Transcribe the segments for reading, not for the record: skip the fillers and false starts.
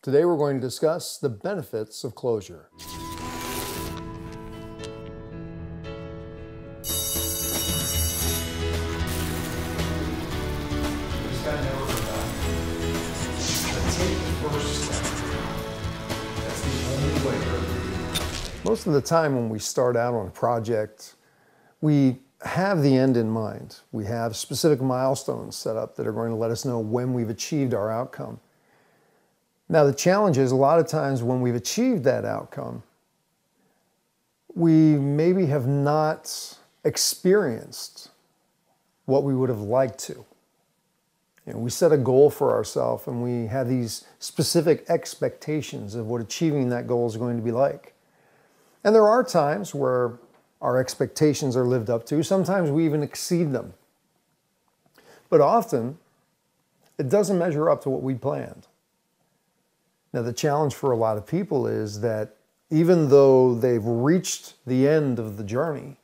Today we're going to discuss the benefits of closure. Most of the time when we start out on a project, we have the end in mind. We have specific milestones set up that are going to let us know when we've achieved our outcome. Now the challenge is a lot of times when we've achieved that outcome, we maybe have not experienced what we would have liked to. We set a goal for ourselves and we have these specific expectations of what achieving that goal is going to be like. And there are times where our expectations are lived up to. Sometimes we even exceed them. But often, it doesn't measure up to what we planned. Now, the challenge for a lot of people is that even though they've reached the end of the journey,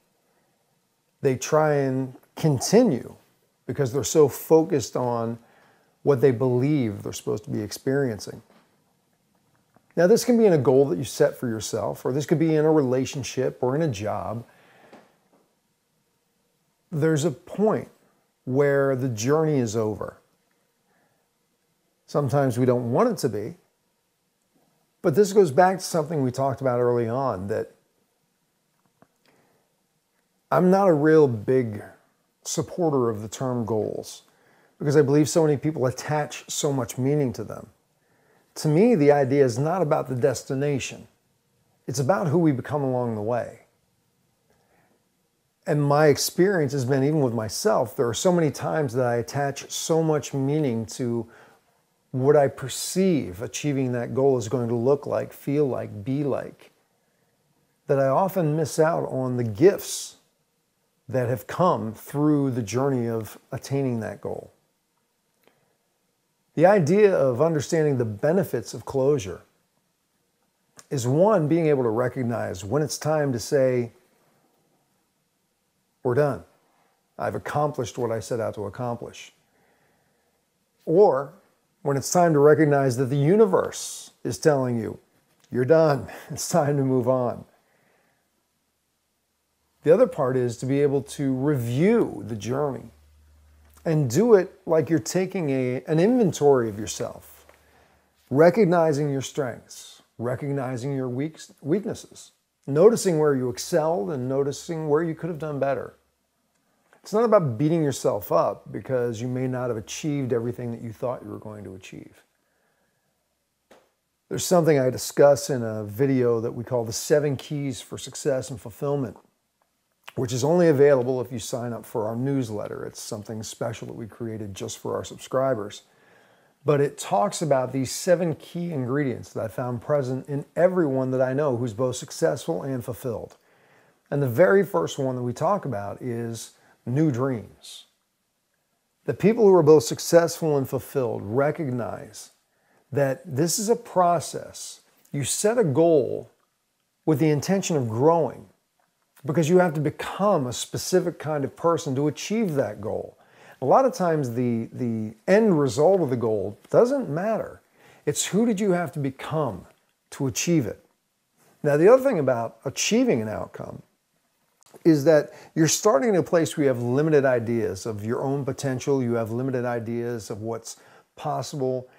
they try and continue because they're so focused on what they believe they're supposed to be experiencing. Now, this can be in a goal that you set for yourself, or this could be in a relationship or in a job. There's a point where the journey is over. Sometimes we don't want it to be, but this goes back to something we talked about early on, that I'm not a real big supporter of the term goals because I believe so many people attach so much meaning to them. To me, the idea is not about the destination. It's about who we become along the way. And my experience has been, even with myself, there are so many times that I attach so much meaning to what I perceive achieving that goal is going to look like, feel like, be like, that I often miss out on the gifts that have come through the journey of attaining that goal. The idea of understanding the benefits of closure is, one, being able to recognize when it's time to say, we're done. I've accomplished what I set out to accomplish. Or when it's time to recognize that the universe is telling you, you're done. It's time to move on. The other part is to be able to review the journey and do it like you're taking an inventory of yourself, recognizing your strengths, recognizing your weaknesses, noticing where you excelled and noticing where you could have done better. It's not about beating yourself up because you may not have achieved everything that you thought you were going to achieve. There's something I discuss in a video that we call the 7 Keys for Success and Fulfillment, which is only available if you sign up for our newsletter. It's something special that we created just for our subscribers. But it talks about these 7 key ingredients that I found present in everyone that I know who's both successful and fulfilled. And the very first one that we talk about is new dreams. The people who are both successful and fulfilled recognize that this is a process. You set a goal with the intention of growing, because you have to become a specific kind of person to achieve that goal. A lot of times the end result of the goal doesn't matter. It's who did you have to become to achieve it. Now, the other thing about achieving an outcome is that you're starting in a place where you have limited ideas of your own potential. You have limited ideas of what's possible.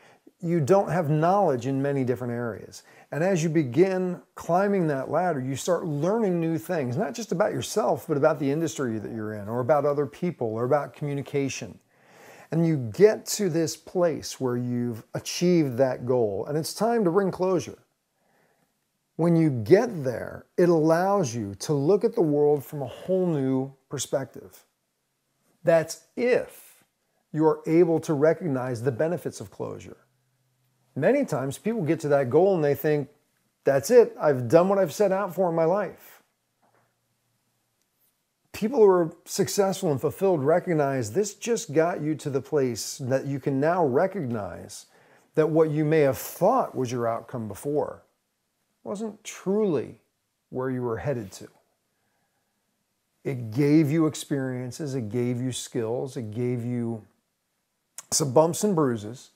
You don't have knowledge in many different areas. And as you begin climbing that ladder, you start learning new things, not just about yourself, but about the industry that you're in, or about other people, or about communication. And you get to this place where you've achieved that goal, and it's time to bring closure. When you get there, it allows you to look at the world from a whole new perspective. That's if you are able to recognize the benefits of closure. Many times people get to that goal and they think, that's it, I've done what I've set out for in my life. People who are successful and fulfilled recognize this just got you to the place that you can now recognize that what you may have thought was your outcome before wasn't truly where you were headed to. It gave you experiences, it gave you skills, it gave you some bumps and bruises,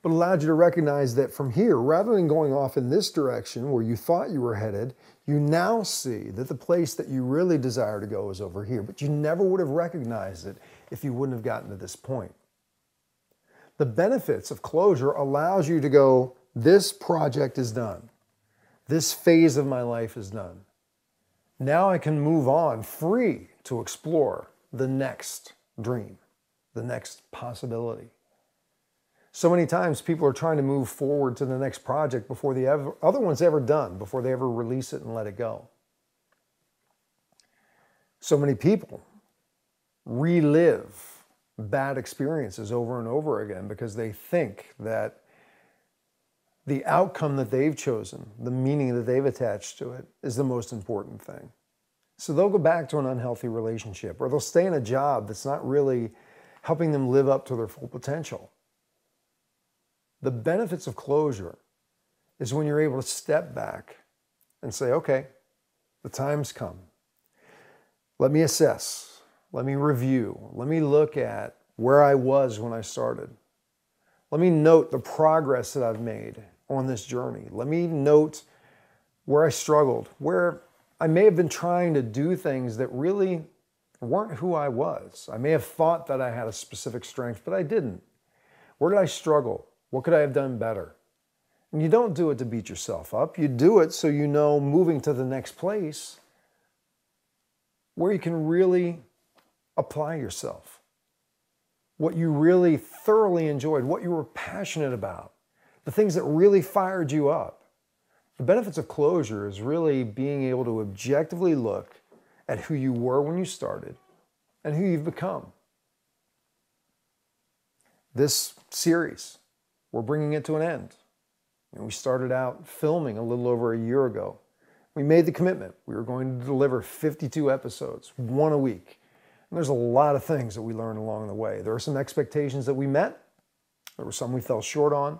but allowed you to recognize that from here, rather than going off in this direction where you thought you were headed, you now see that the place that you really desire to go is over here, but you never would have recognized it if you wouldn't have gotten to this point. The benefits of closure allows you to go, this project is done. This phase of my life is done. Now I can move on free to explore the next dream, the next possibility. So many times people are trying to move forward to the next project before the other one's ever done, before they ever release it and let it go. So many people relive bad experiences over and over again because they think that the outcome that they've chosen, the meaning that they've attached to it, is the most important thing. So they'll go back to an unhealthy relationship, or they'll stay in a job that's not really helping them live up to their full potential. The benefits of closure is when you're able to step back and say, okay, the time's come. Let me assess. Let me review. Let me look at where I was when I started. Let me note the progress that I've made on this journey. Let me note where I struggled, where I may have been trying to do things that really weren't who I was. I may have thought that I had a specific strength, but I didn't. Where did I struggle? What could I have done better? And you don't do it to beat yourself up. You do it so you know moving to the next place where you can really apply yourself. What you really thoroughly enjoyed, what you were passionate about, the things that really fired you up. The benefits of closure is really being able to objectively look at who you were when you started and who you've become. This series, we're bringing it to an end. And we started out filming a little over a year ago. We made the commitment. We were going to deliver 52 episodes, one a week. And there's a lot of things that we learned along the way. There were some expectations that we met. There were some we fell short on.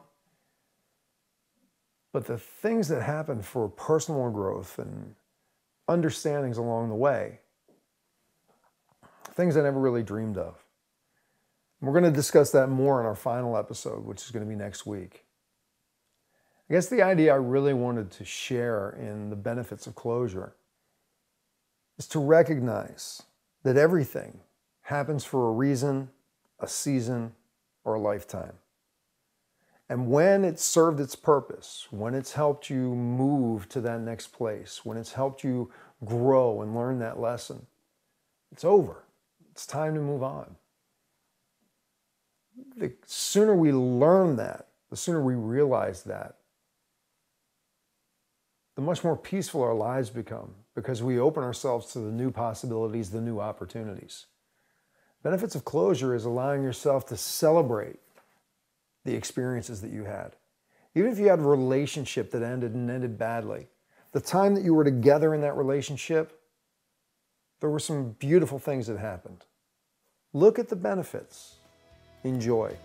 But the things that happened for personal growth and understandings along the way, things I never really dreamed of. We're going to discuss that more in our final episode, which is going to be next week. I guess the idea I really wanted to share in the benefits of closure is to recognize that everything happens for a reason, a season, or a lifetime. And when it's served its purpose, when it's helped you move to that next place, when it's helped you grow and learn that lesson, it's over. It's time to move on. The sooner we learn that, the sooner we realize that, the much more peaceful our lives become because we open ourselves to the new possibilities, the new opportunities. Benefits of closure is allowing yourself to celebrate the experiences that you had. Even if you had a relationship that ended and ended badly, the time that you were together in that relationship, there were some beautiful things that happened. Look at the benefits, enjoy,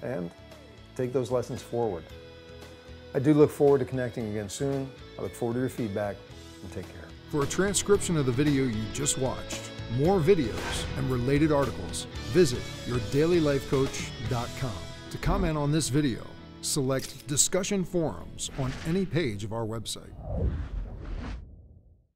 and take those lessons forward. I do look forward to connecting again soon. I look forward to your feedback, and take care. For a transcription of the video you just watched, more videos, and related articles, visit yourdailylifecoach.com. To comment on this video, select Discussion Forums on any page of our website.